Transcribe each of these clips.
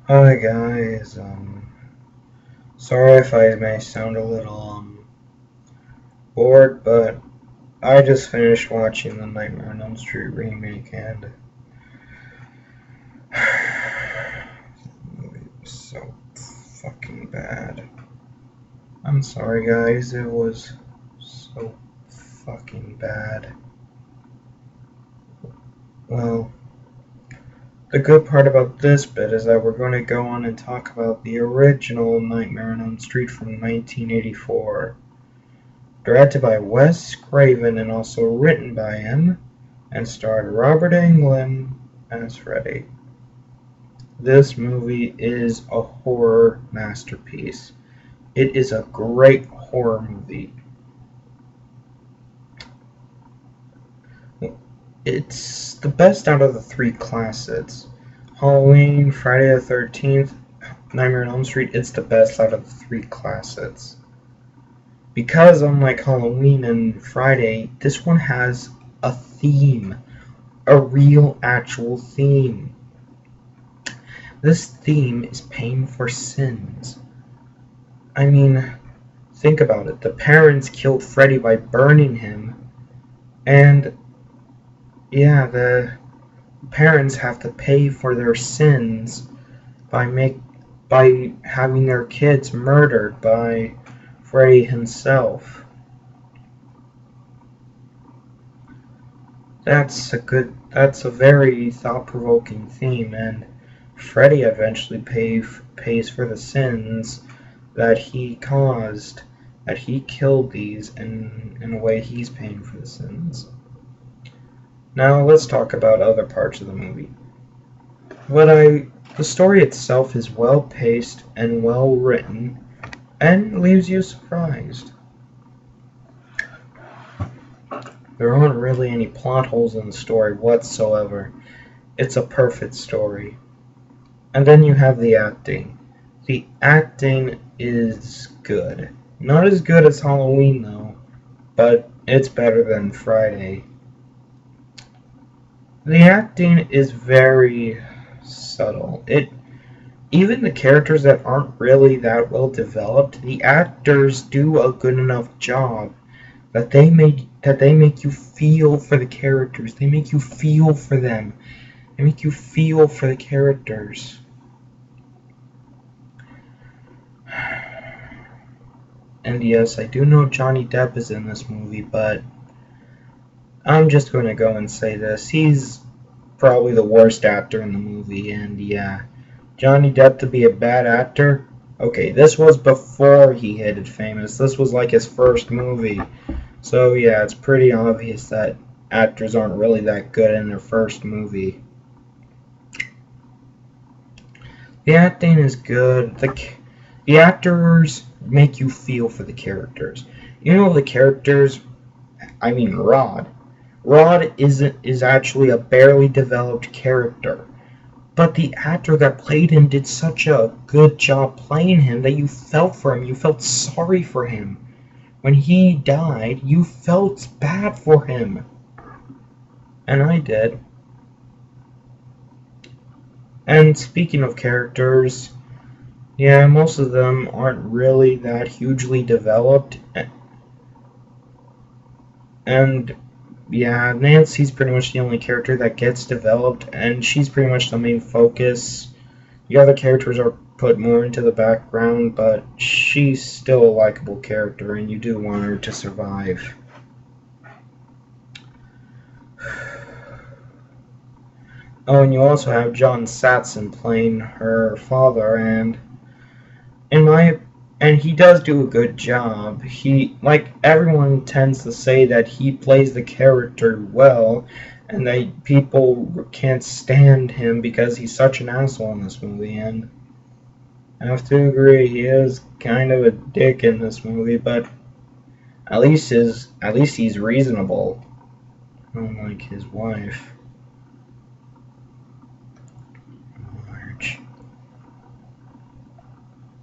Hi guys, sorry if I may sound a little bored, but I just finished watching the Nightmare on Elm Street remake and the movie was so fucking bad. I'm sorry guys, it was so fucking bad. Well, the good part about this bit is that we're going to go on and talk about the original Nightmare on Elm Street from 1984. Directed by Wes Craven and also written by him, and starred Robert Englund as Freddy. This movie is a horror masterpiece. It is a great horror movie. It's the best out of the three classics. Halloween, Friday the 13th, Nightmare on Elm Street, it's the best out of the three classics. Because unlike Halloween and Friday, this one has a theme. A real actual theme. This theme is paying for sins. I mean, think about it. The parents killed Freddy by burning him, and yeah, the parents have to pay for their sins by having their kids murdered by Freddy himself. That's a very thought-provoking theme, and Freddy eventually pays for the sins that he caused, that he killed these, and in a way he's paying for the sins. Now let's talk about other parts of the movie. The story itself is well paced and well written, and leaves you surprised. There aren't really any plot holes in the story whatsoever. It's a perfect story. And then you have the acting. The acting is good. Not as good as Halloween, though, but it's better than Friday. The acting is very subtle. Even the characters that aren't really that well developed, the actors do a good enough job that they make you feel for the characters. They make you feel for them. They make you feel for the characters. And yes, I do know Johnny Depp is in this movie, but I'm just going to go and say this. He's probably the worst actor in the movie, and yeah, Johnny Depp to be a bad actor? Okay, this was before he hit it famous. This was like his first movie. So yeah, it's pretty obvious that actors aren't really that good in their first movie. The acting is good. The actors make you feel for the characters. You know the characters. I mean Rod. Rod is actually a barely developed character, but the actor that played him did such a good job playing him that you felt for him. You felt sorry for him. When he died, you felt bad for him. And I did. And speaking of characters, yeah, most of them aren't really that hugely developed. And yeah, Nancy's pretty much the only character that gets developed, and she's pretty much the main focus. The other characters are put more into the background, but she's still a likable character, and you do want her to survive. Oh, and you also have John Satson playing her father, in my and he does do a good job. He like everyone tends to say that he plays the character well, and that people can't stand him because he's such an asshole in this movie. And I have to agree, he is kind of a dick in this movie, but at least he's reasonable, unlike his wife. Marge.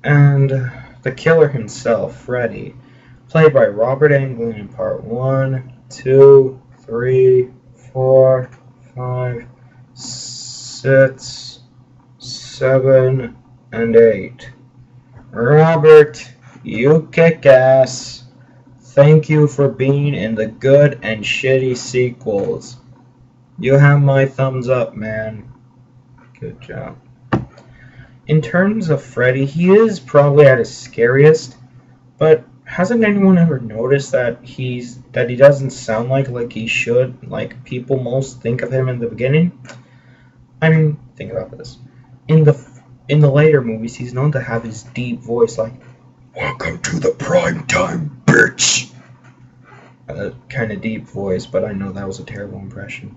And the killer himself, Freddy, played by Robert Englund in part 1, 2, 3, 4, 5, 6, 7, and 8. Robert, you kick ass. Thank you for being in the good and shitty sequels. You have my thumbs up, man. Good job. In terms of Freddy, he is probably at his scariest, but hasn't anyone ever noticed that he doesn't sound like he should, like people most think of him in the beginning? I mean, think about this. In the later movies, he's known to have his deep voice, like, "Welcome to the prime time, bitch." A kind of deep voice, but I know that was a terrible impression.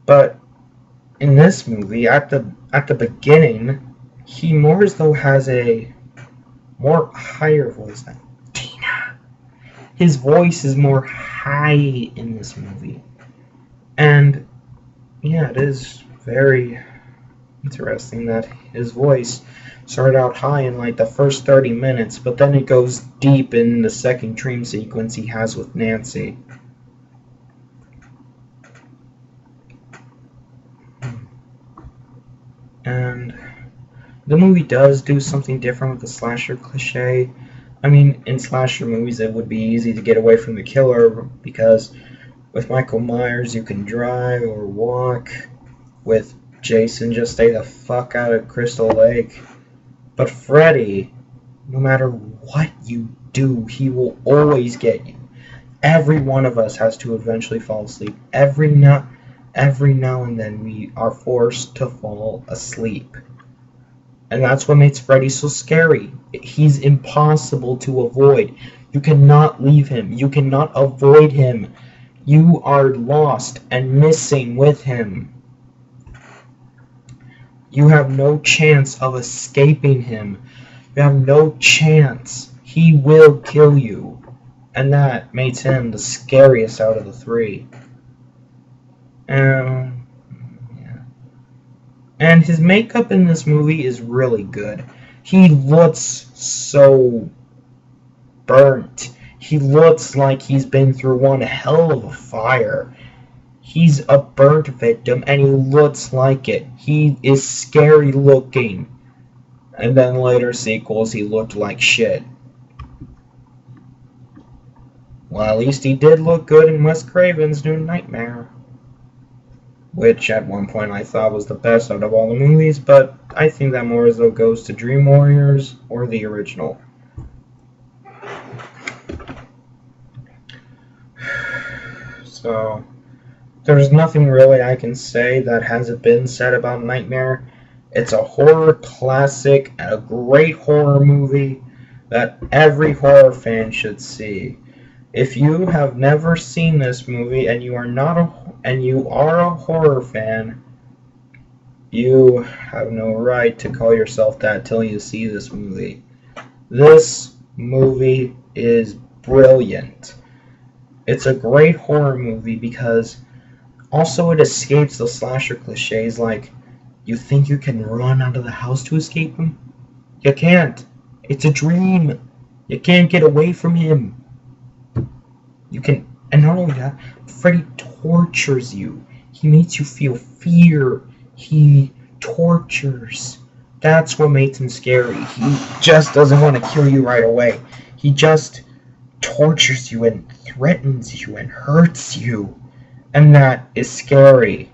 But in this movie, at the beginning, he more as though has a more higher voice than Tina. His voice is more high in this movie. And yeah, it is very interesting that his voice started out high in like the first 30 minutes, but then it goes deep in the second dream sequence he has with Nancy. And the movie does do something different with the slasher cliche. I mean, in slasher movies it would be easy to get away from the killer because with Michael Myers you can drive or walk. With Jason, just stay the fuck out of Crystal Lake. But Freddy, no matter what you do, he will always get you. Every one of us has to eventually fall asleep. Every now and then we are forced to fall asleep. And that's what makes Freddy so scary. He's impossible to avoid. You cannot leave him. You cannot avoid him. You are lost and missing with him. You have no chance of escaping him. You have no chance. He will kill you. And that makes him the scariest out of the three. Yeah. And his makeup in this movie is really good. He looks so burnt. He looks like he's been through one hell of a fire. He's a burnt victim, and he looks like it. He is scary looking. And then later sequels, he looked like shit. Well, at least he did look good in Wes Craven's new Nightmare. Which at one point I thought was the best out of all the movies, but I think that more as though goes to Dream Warriors or the original. So there's nothing really I can say that hasn't been said about Nightmare. It's a horror classic, a great horror movie that every horror fan should see. If you have never seen this movie and you are a horror fan, you have no right to call yourself that till you see this movie. This movie is brilliant. It's a great horror movie because also it escapes the slasher cliches like, you think you can run out of the house to escape him? You can't. It's a dream. You can't get away from him. You can, and not only that, Freddy tortures you. He makes you feel fear. He tortures. That's what makes him scary. He just doesn't want to kill you right away. He just tortures you and threatens you and hurts you. And that is scary.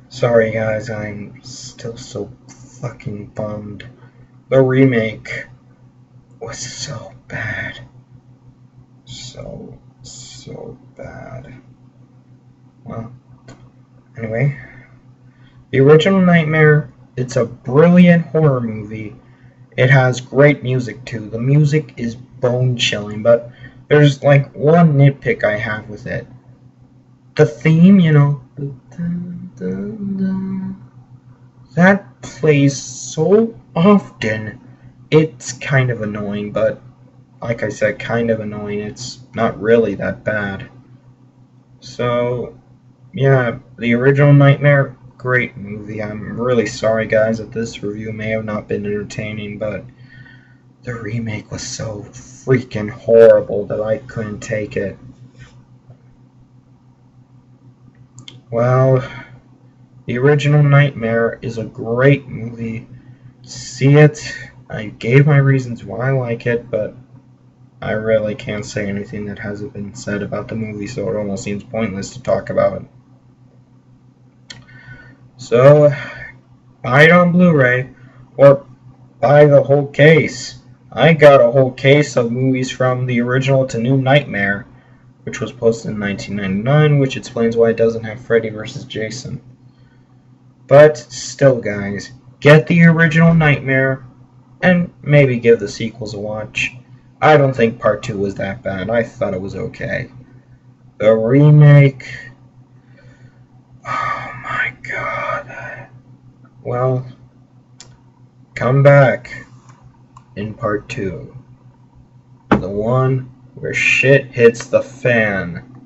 Sorry guys, I'm still so fucking bummed. The remake was so bad. So bad. Well, anyway. The original Nightmare, it's a brilliant horror movie. It has great music too. The music is bone-chilling, but there's like one nitpick I have with it. The theme, you know, that plays so often, it's kind of annoying, but like I said, kind of annoying. It's not really that bad. So, yeah, the original Nightmare, great movie. I'm really sorry, guys, that this review may have not been entertaining, but the remake was so freaking horrible that I couldn't take it. Well, the original Nightmare is a great movie. See it. I gave my reasons why I like it, but I really can't say anything that hasn't been said about the movie, so it almost seems pointless to talk about it. So, buy it on Blu-ray, or buy the whole case. I got a whole case of movies from the original to New Nightmare, which was posted in 1999, which explains why it doesn't have Freddy vs. Jason. But still, guys, get the original Nightmare, and maybe give the sequels a watch. I don't think Part 2 was that bad. I thought it was okay. The remake... Oh my god. Well, come back in Part 2. The one where shit hits the fan.